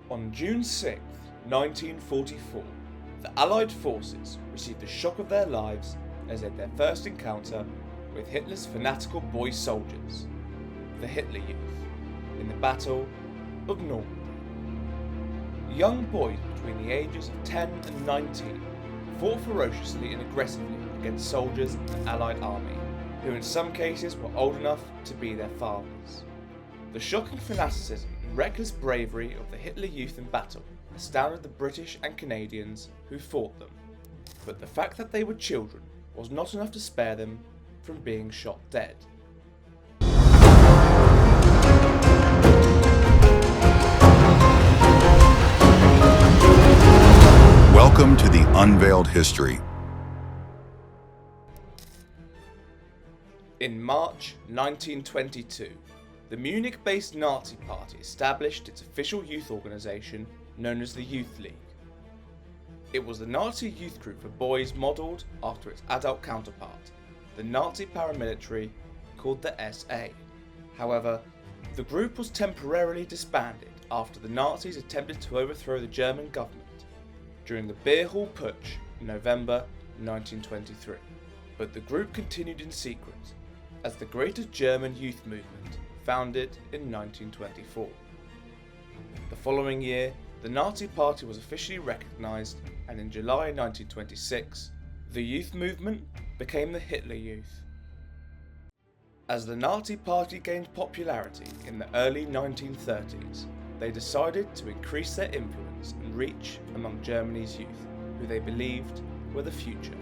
On June 6, 1944, the Allied forces received the shock of their lives as they had their first encounter with Hitler's fanatical boy soldiers, the Hitler Youth, in the Battle of Normandy. Young boys between the ages of 10 and 19 fought ferociously and aggressively against soldiers in the Allied army, who in some cases were old enough to be their fathers. The shocking fanaticism and reckless bravery of the Hitler Youth in battle astounded the British and Canadians who fought them, but the fact that they were children was not enough to spare them from being shot dead. Welcome to the Unveiled History. In March 1922, the Munich-based Nazi Party established its official youth organisation known as the Youth League. It was the Nazi youth group for boys modelled after its adult counterpart, the Nazi paramilitary called the SA. However, the group was temporarily disbanded after the Nazis attempted to overthrow the German government during the Beer Hall Putsch in November 1923. But the group continued in secret as the Greater German Youth Movement, founded in 1924. The following year, the Nazi Party was officially recognised, and in July 1926, the youth movement became the Hitler Youth. As the Nazi Party gained popularity in the early 1930s, they decided to increase their influence and reach among Germany's youth, who they believed were the future.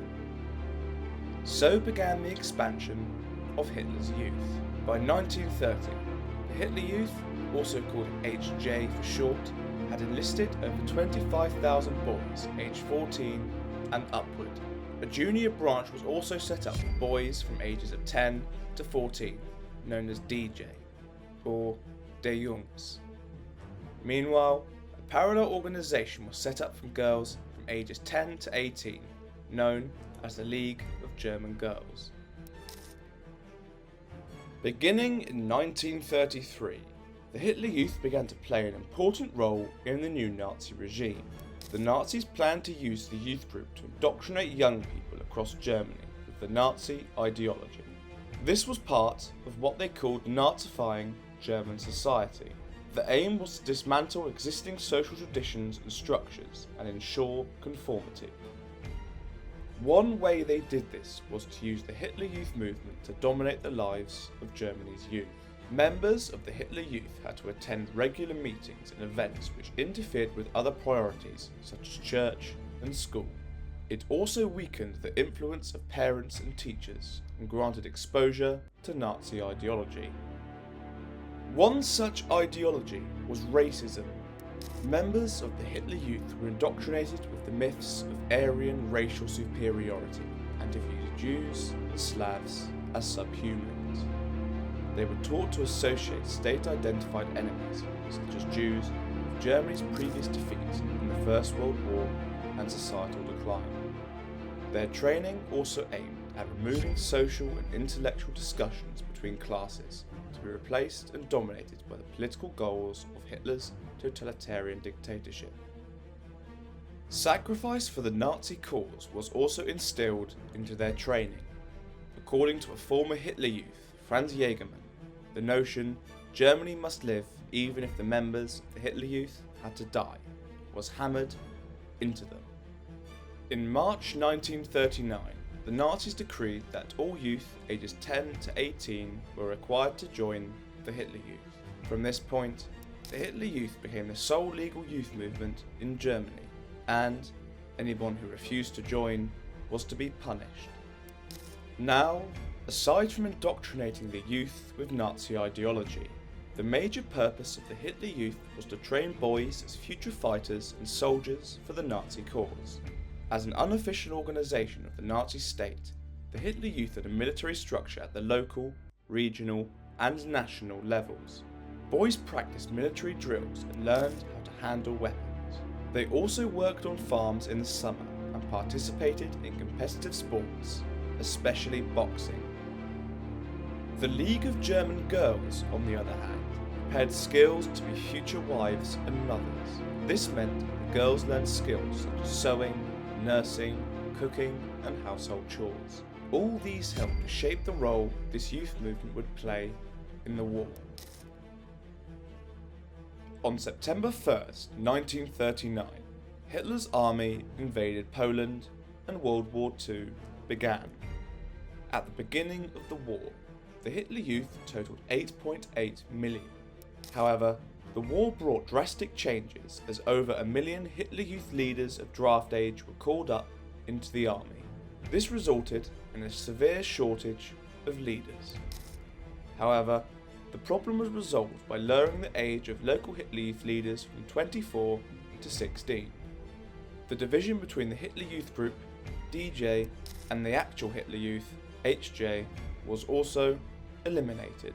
So began the expansion of Hitler's youth. By 1930, the Hitler Youth, also called HJ for short, had enlisted over 25,000 boys aged 14 and upward. A junior branch was also set up for boys from ages of 10 to 14, known as DJ, or Der Jungs. Meanwhile, a parallel organisation was set up from girls from ages 10 to 18, known as the League of German Girls. Beginning in 1933, the Hitler Youth began to play an important role in the new Nazi regime. The Nazis planned to use the youth group to indoctrinate young people across Germany with the Nazi ideology. This was part of what they called Nazifying German society. The aim was to dismantle existing social traditions and structures and ensure conformity. One way they did this was to use the Hitler Youth movement to dominate the lives of Germany's youth. Members of the Hitler Youth had to attend regular meetings and events which interfered with other priorities such as church and school. It also weakened the influence of parents and teachers and granted exposure to Nazi ideology. One such ideology was racism. Members of the Hitler Youth were indoctrinated with the myths of Aryan racial superiority and to view Jews and Slavs as subhumans. They were taught to associate state-identified enemies, such as Jews, with Germany's previous defeats in the First World War and societal decline. Their training also aimed at removing social and intellectual discussions between classes to be replaced and dominated by the political goals of Hitler's totalitarian dictatorship. Sacrifice for the Nazi cause was also instilled into their training. According to a former Hitler Youth, Franz Jägermann, the notion Germany must live even if the members of the Hitler Youth had to die was hammered into them. In March 1939, the Nazis decreed that all youth ages 10 to 18 were required to join the Hitler Youth. From this point, the Hitler Youth became the sole legal youth movement in Germany, and anyone who refused to join was to be punished. Now, aside from indoctrinating the youth with Nazi ideology, the major purpose of the Hitler Youth was to train boys as future fighters and soldiers for the Nazi cause. As an unofficial organisation of the Nazi state, the Hitler Youth had a military structure at the local, regional and national levels. Boys practiced military drills and learned how to handle weapons. They also worked on farms in the summer and participated in competitive sports, especially boxing. The League of German Girls, on the other hand, prepared skills to be future wives and mothers. This meant that the girls learned skills such as sewing, nursing, cooking, and household chores. All these helped to shape the role this youth movement would play in the war. On September 1st, 1939, Hitler's army invaded Poland and World War II began. At the beginning of the war, the Hitler Youth totaled 8.8 million. However, the war brought drastic changes as over 1 million Hitler Youth leaders of draft age were called up into the army. This resulted in a severe shortage of leaders. However, the problem was resolved by lowering the age of local Hitler Youth leaders from 24 to 16. The division between the Hitler Youth Group, DJ, and the actual Hitler Youth, HJ, was also eliminated.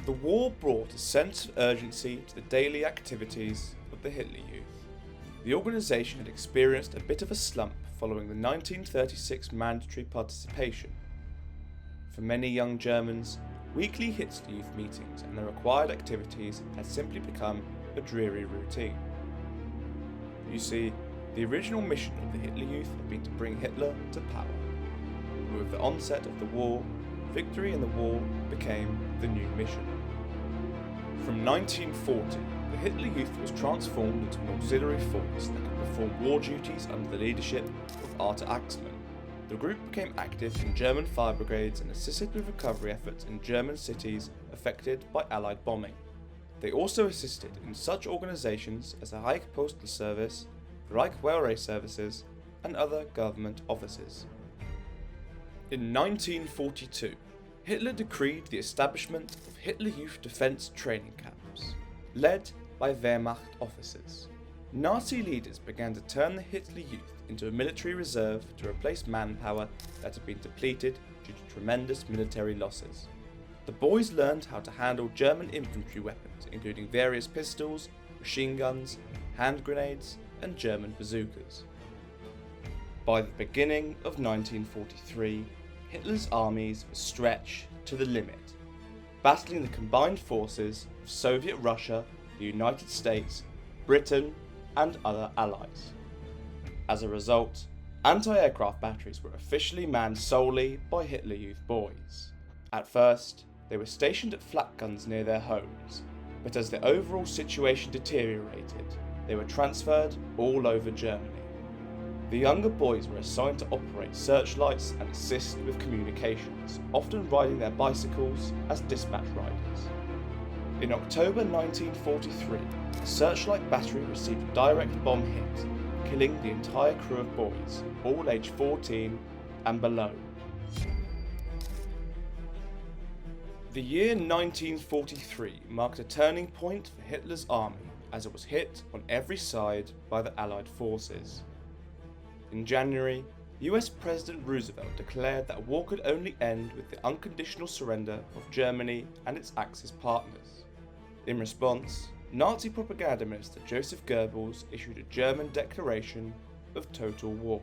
The war brought a sense of urgency to the daily activities of the Hitler Youth. The organisation had experienced a bit of a slump following the 1936 mandatory participation. For many young Germans, weekly Hitler Youth meetings and the required activities had simply become a dreary routine. You see, the original mission of the Hitler Youth had been to bring Hitler to power. But with the onset of the war, victory in the war became the new mission. From 1940, the Hitler Youth was transformed into an auxiliary force that could perform war duties under the leadership of Arthur Axmann. The group became active in German fire brigades and assisted with recovery efforts in German cities affected by Allied bombing. They also assisted in such organisations as the Reich Postal Service, the Reich Railway Services, and other government offices. In 1942, Hitler decreed the establishment of Hitler Youth Defence training camps, led by Wehrmacht officers. Nazi leaders began to turn the Hitler Youth into a military reserve to replace manpower that had been depleted due to tremendous military losses. The boys learned how to handle German infantry weapons, including various pistols, machine guns, hand grenades, and German bazookas. By the beginning of 1943, Hitler's armies were stretched to the limit, battling the combined forces of Soviet Russia, the United States, Britain, and other allies. As a result, anti-aircraft batteries were officially manned solely by Hitler Youth boys. At first, they were stationed at flak guns near their homes, but as the overall situation deteriorated, they were transferred all over Germany. The younger boys were assigned to operate searchlights and assist with communications, often riding their bicycles as dispatch riders. In October 1943, a searchlight battery received a direct bomb hit, killing the entire crew of boys, all aged 14 and below. The year 1943 marked a turning point for Hitler's army as it was hit on every side by the Allied forces. In January, US President Roosevelt declared that war could only end with the unconditional surrender of Germany and its Axis partners. In response, Nazi propaganda minister Joseph Goebbels issued a German declaration of total war.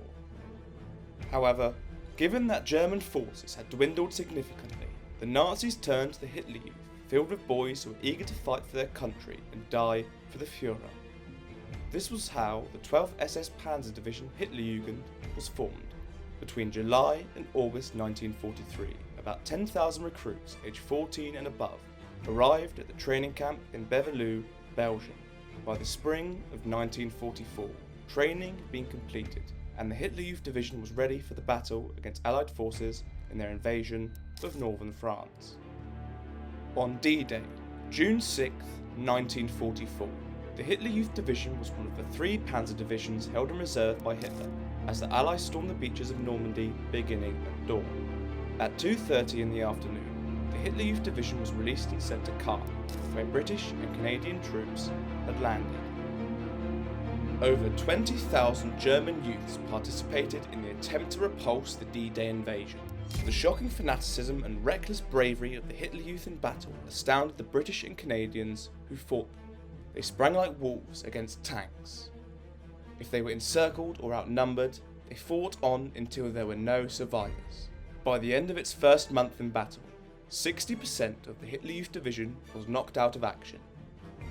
However, given that German forces had dwindled significantly, the Nazis turned to the Hitler Youth, filled with boys who were eager to fight for their country and die for the Führer. This was how the 12th SS Panzer Division Hitlerjugend was formed. Between July and August 1943, about 10,000 recruits aged 14 and above arrived at the training camp in Beverloo, Belgium. By the spring of 1944, training had been completed and the Hitler Youth Division was ready for the battle against Allied forces in their invasion of northern France. On D-Day, June 6, 1944, the Hitler Youth Division was one of the 3 panzer divisions held in reserve by Hitler as the Allies stormed the beaches of Normandy beginning at dawn. At 2:30 in the afternoon, the Hitler Youth Division was released and sent to Caen, where British and Canadian troops had landed. Over 20,000 German youths participated in the attempt to repulse the D-Day invasion. The shocking fanaticism and reckless bravery of the Hitler Youth in battle astounded the British and Canadians who fought them. They sprang like wolves against tanks. If they were encircled or outnumbered, they fought on until there were no survivors. By the end of its first month in battle, 60% of the Hitler Youth Division was knocked out of action,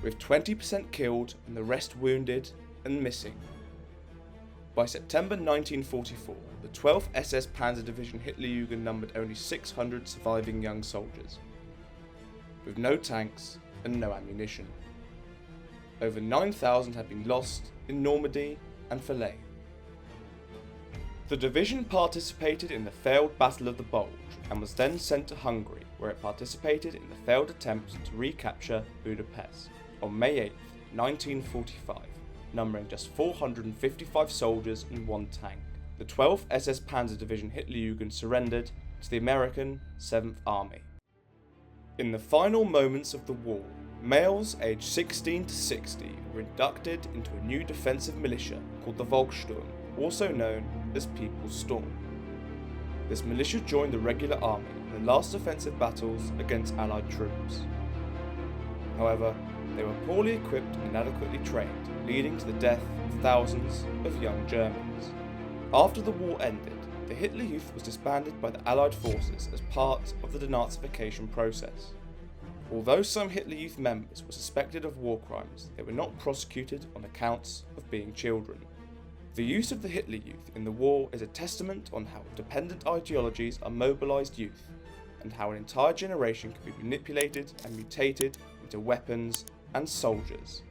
with 20% killed and the rest wounded and missing. By September 1944, the 12th SS Panzer Division Hitlerjugend numbered only 600 surviving young soldiers, with no tanks and no ammunition. Over 9,000 had been lost in Normandy and Falaise. The division participated in the failed Battle of the Bulge and was then sent to Hungary, where it participated in the failed attempts to recapture Budapest on May 8, 1945, numbering just 455 soldiers and one tank. The 12th SS Panzer Division Hitlerjugend surrendered to the American 7th Army. In the final moments of the war, males aged 16 to 60 were inducted into a new defensive militia called the Volkssturm, also known as People's Storm. This militia joined the regular army in the last offensive battles against Allied troops. However, they were poorly equipped and inadequately trained, leading to the death of thousands of young Germans. After the war ended, the Hitler Youth was disbanded by the Allied forces as part of the denazification process. Although some Hitler Youth members were suspected of war crimes, they were not prosecuted on accounts of being children. The use of the Hitler Youth in the war is a testament on how dependent ideologies are mobilised youth, and how an entire generation can be manipulated and mutated into weapons and soldiers.